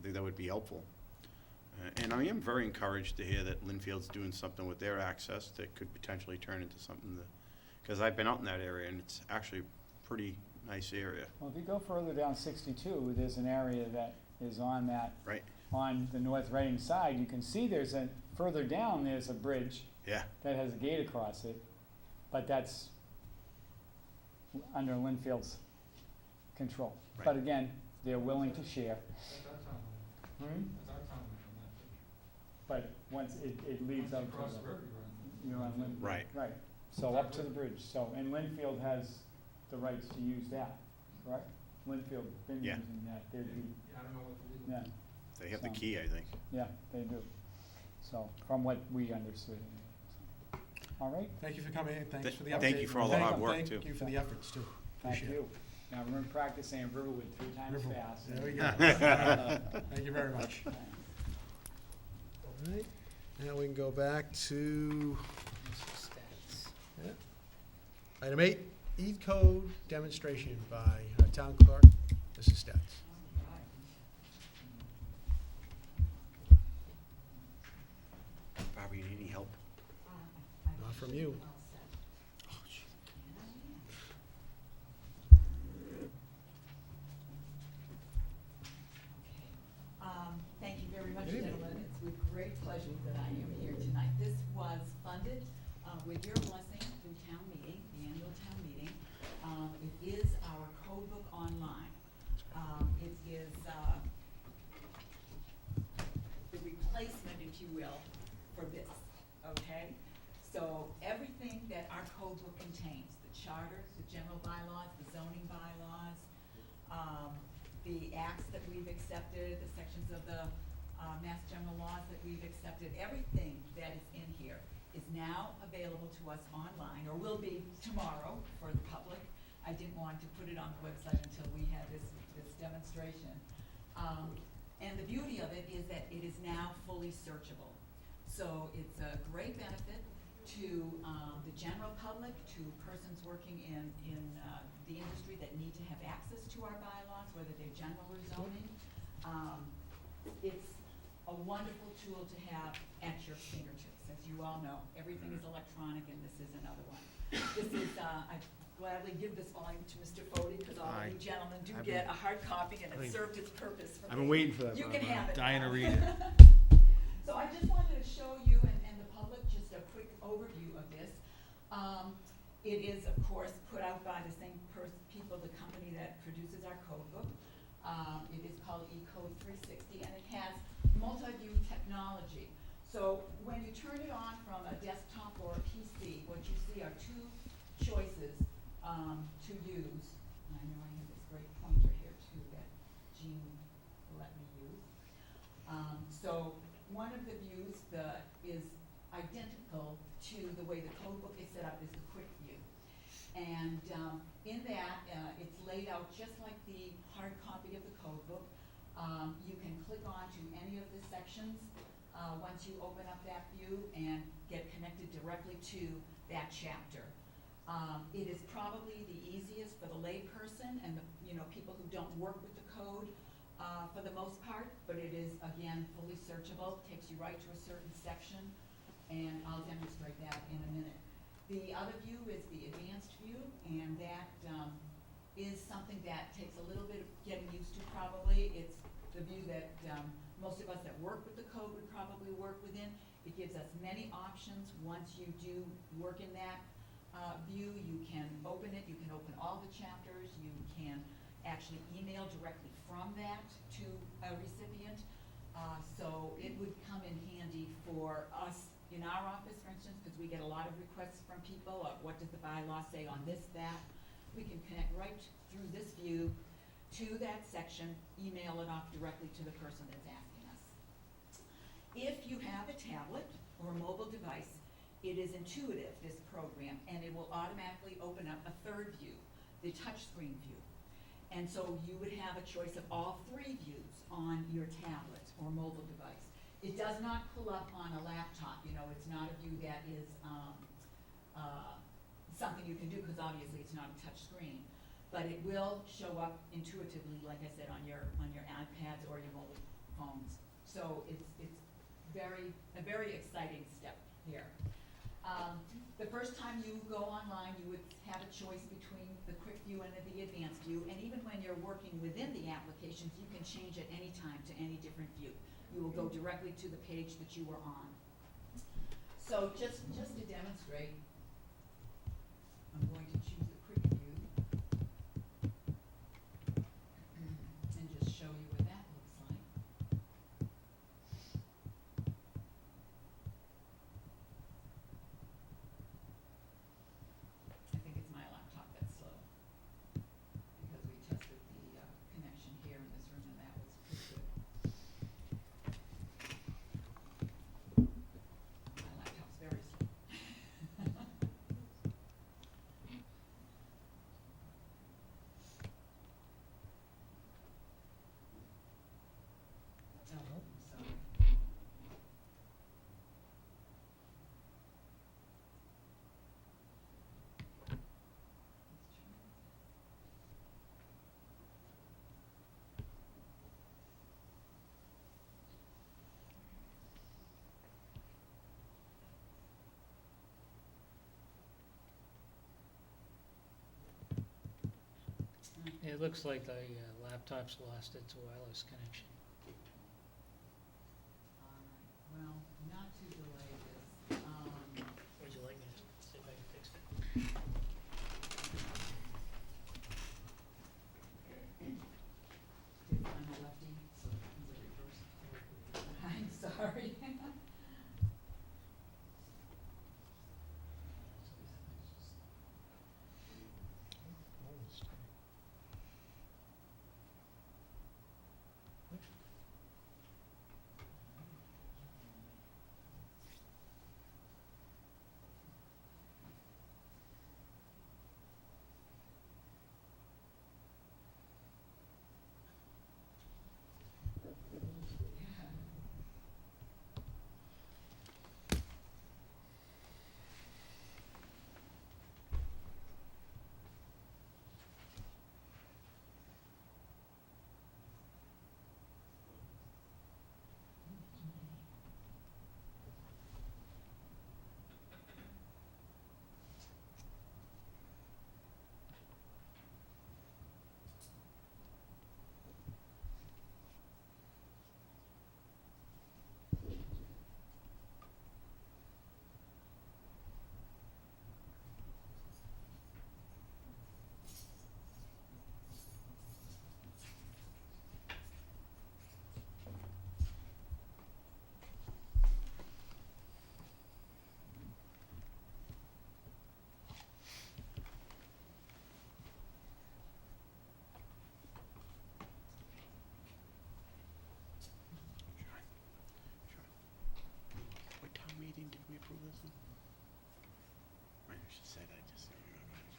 I think that would be helpful. And I am very encouraged to hear that Linfield's doing something with their access that could potentially turn into something that, because I've been out in that area and it's actually a pretty nice area. Well, if you go further down 62, there's an area that is on that, Right. on the North Reading side. You can see there's a, further down there's a bridge Yeah. that has a gate across it, but that's under Linfield's control. Right. But again, they're willing to share. That's our town Hmm? line. That's our town line on that picture. But once it leads Once up you cross to the the, river, you're on Linfield. Right. Right, so up to the bridge, so, and Linfield has the rights to use that, correct? Linfield been Yeah. using that, they'd be, I don't know what the legal. yeah, They have the So- key, I think. yeah, they do. So, from what we understood anyway. So, all right, Thank you for coming in, thanks for the update. Thank you for all the hard work, too. Thank you for the efforts, too. thank Appreciate you. Now, remember practicing Riverwood 3 times Riverwood. fast. There we go. Thank you very much. All right, now we can go back to yeah. Item 8, E-code demonstration by our town clerk, Mrs. Stats. Barbara, you need any help? Not from you. Oh, gee. Thank you very much, Good evening. gentlemen. It's with great pleasure that I am here tonight. This was funded with your blessing through town meeting, the annual town meeting. It is our code book online. It is the replacement, if you will, for this, okay? So everything that our code book contains, the charter, the general bylaws, the zoning bylaws, the acts that we've accepted, the sections of the Mass General laws that we've accepted, everything that is in here is now available to us online, or will be tomorrow for the public. I didn't want to put it on the website until we had this demonstration. And the beauty of it is that it is now fully searchable. So it's a great benefit to the general public, to persons working in the industry that need to have access to our bylaws, whether they're general or zoning. It's a wonderful tool to have at your fingertips. As you all know, everything is electronic, and this is another one. This is, I gladly give this volume to Mr. Fode, because all of you gentlemen do I've get been- a hard copy, and I've it been- served its purpose for me. I've been waiting for that. You can Barbara. have it. Dying to now. read it. So I just wanted to show you and the public just a quick overview of this. It is, of course, put out by the same people, the company that produces our code book. It is called E-Code 360, and it has multi-view technology. So when you turn it on from a desktop or a PC, what you see are two choices to use. And I know I have this great pointer here too that Jean let me use. So one of the views is identical to the way the code book is set up, is the quick view. And in that, it's laid out just like the hard copy of the code book. You can click on to any of the sections once you open up that view and get connected directly to that chapter. It is probably the easiest for the layperson and the people who don't work with the code for the most part, but it is, again, fully searchable, takes you right to a certain section, and I'll demonstrate that in a minute. The other view is the advanced view, and that is something that takes a little bit of getting used to probably. It's the view that most of us that work with the code would probably work within. It gives us many options. Once you do work in that view, you can open it, you can open all the chapters, you can actually email directly from that to a recipient. So it would come in handy for us in our office, for instance, because we get a lot of requests from people of what does the bylaw say on this, that. We can connect right through this view to that section, email it off directly to the person that's asking us. If you have a tablet or a mobile device, it is intuitive, this program, and it will automatically open up a third view, the touchscreen view. And so you would have a choice of all three views on your tablet or mobile device. It does not pull up on a laptop, it's not a view that is something you can do, because obviously it's not a touch screen. But it will show up intuitively, like I said, on your iPads or your mobile phones. So it's a very exciting step here. The first time you go online, you would have a choice between the quick view and the advanced view, and even when you're working within the applications, you can change at any time to any different view. You will go directly to the page that you were on. So just to demonstrate, I'm going to choose the quick view and just show you what that looks like. I think it's my laptop that's slow, because we tested the connection here in this room, and that was pretty good. My laptop's very slow. Oh, sorry. It looks like the laptop's lost its wireless connection. Well, not to delay this, Would you like me to see if I can fix it? I'm a lefty, so it's a reverse. I'm sorry. What town meeting did we approve this in? I know she said, I just don't remember.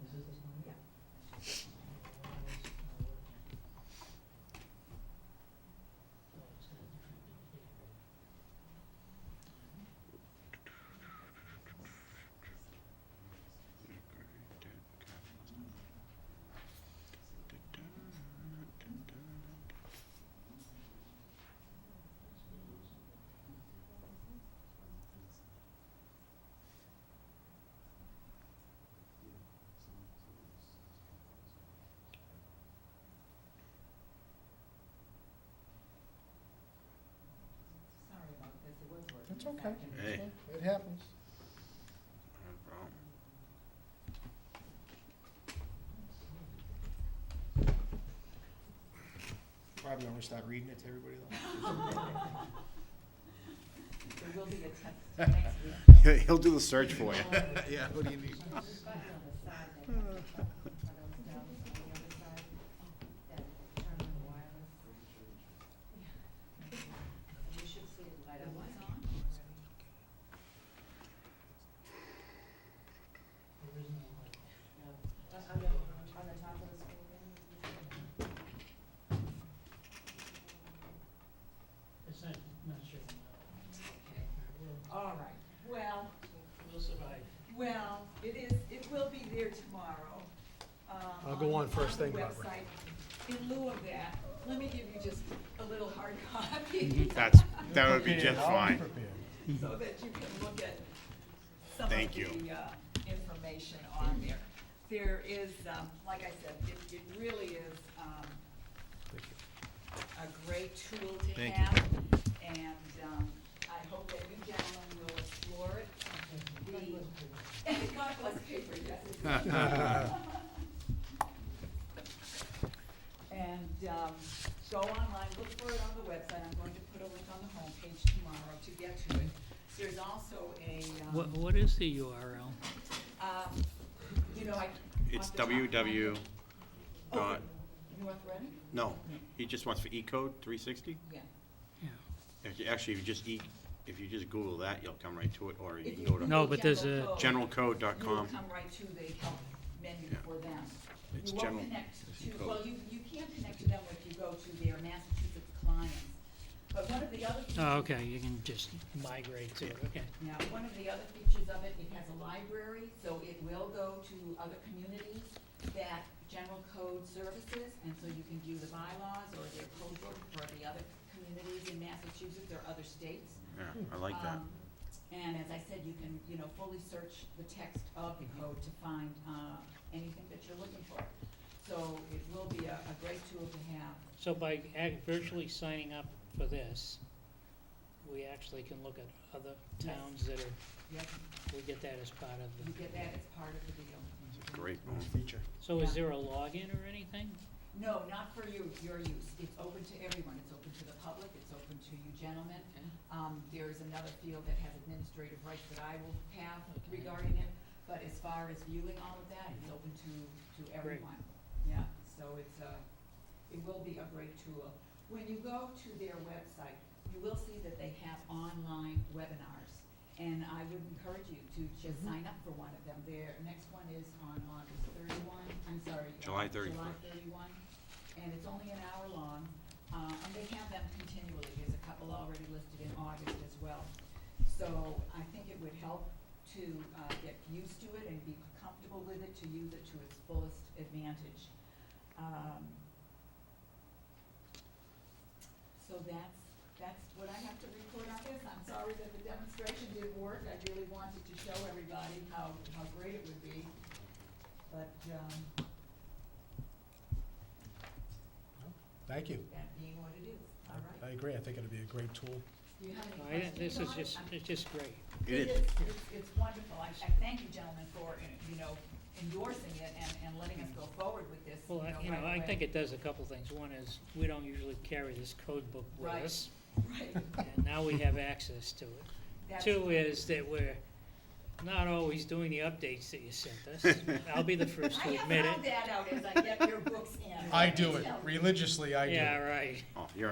Is this the one? Yeah. Sorry about this, it was working. That's a okay. second. Hey. It happens. No problem. Probably want to start reading it to everybody though. There will be a test next week. He'll do the search for you. Yeah, what do you need? Button on the side that you have to button for those bells on the other side, that turn on the wireless. You should see it light up. It was on already. There is no light. No, it will be there tomorrow. I'll go on first the thing, Barbara. website. In lieu of that, let me give you just a little hard copy. That would be just fine. So that you can look at some of Thank the, you. information on there. There is, like I said, it really is, a great tool to Thank you. have. And, I hope that you gentlemen will explore it. God bless paper, yes. And, go online, look for it on the website. I'm going to put a link on the homepage tomorrow to get to it. There's also a, What is the URL? you know, It's off the top of my www. head- dot, North Reading? no, he just wants for E-code 360. Yeah. Yeah. Actually, if you just Google that, you'll come right to it, or you If can you go to No, but there's a- You'll generalcode.com. come right to the help menu Yeah. for them. It's You general- won't connect to, code. well, you can connect to them if you go to their Massachusetts clients. But one of the other features. Oh, okay, you can just migrate to it, okay. Now, one of the other features of it, it has a library, so it will go to other communities that general code services, and so you can view the bylaws or their code book for the other communities in Massachusetts or other states. Yeah, I like that. And as I said, you can, fully search the text of the code to find, anything that you're looking for. So it will be a great tool to have. So by virtually signing up for this, we actually can look at other towns that are, Yes, we get that as part of you the, get that as part of the deal. It's a great Nice one. feature. so is there a login or anything? No, not for your use. It's open to everyone. It's open to the public. It's open to you gentlemen. There's another field that has administrative rights that I will have Okay. regarding it. But as far as viewing all of that, it's open to everyone. Yeah, so it will be a great tool. When you go to their website, you will see that they have online webinars. And I would encourage you to just sign up for one of them. Their next one is on August 31, July July 31st. 31, and it's only an hour long. And they have them continually. There's a couple already listed in August as well. So I think it would help to get used to it and be comfortable with it, to use it to its fullest advantage. So that's what I have to report on this. I'm sorry that the demonstration didn't work. I really wanted to show everybody how great it would be. But, Thank you. that being what it is, all right. I agree. I think it'd be a great tool. Do you have any I- questions This is on it? just, it's just great. It is. It's wonderful. I thank you, gentlemen, for, endorsing it and letting us go forward with this, Well, right I away. think it does a couple things. One is, we don't usually carry this code book with Right. us, Right. and now we have access to it. That's- Two is that we're not always doing the updates that you sent us. I'll be the first I to have admit found it. that out as I get your books in. I let me do it tell you. religiously, I do. Yeah, right. Oh, I do.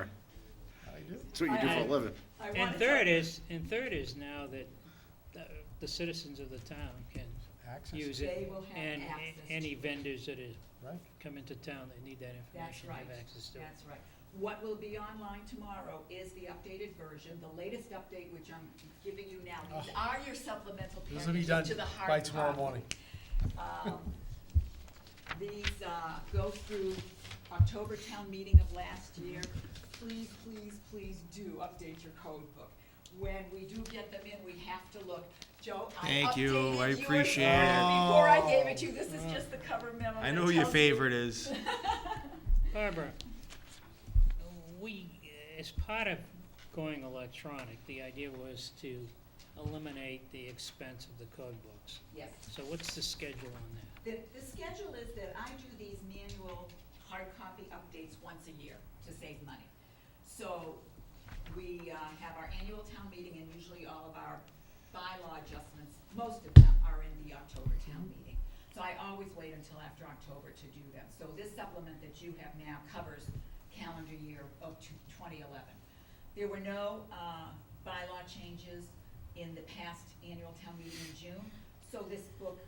that's what you do for a living. I And wanna third tell- is now that the citizens of the town can Access. use They it, will have and access any to it. vendors that Right. come into town that need that That's information right. have access to it. That's right. What will be online tomorrow is the updated version, the latest update, which I'm giving you now. These are your supplemental This will be packages done to the hard by tomorrow copy. morning. These go through October town meeting of last year. Please, please, please do update your code book. When we do get them in, we have to look. Joe, I Thank you, updated I yours appreciate before I it. gave it to you. This is just the cover memo. I that know who your tells you- favorite is. Barbara, we, as part of going electronic, the idea was to eliminate the expense of the code books. Yes. So what's the schedule on that? The schedule is that I do these manual hard copy updates once a year to save money. So we have our annual town meeting, and usually all of our bylaw adjustments, most of them are in the October town meeting. So I always wait until after October to do them. So this supplement that you have now covers calendar year of 2011. There were no bylaw changes in the past annual town meeting in June, so this book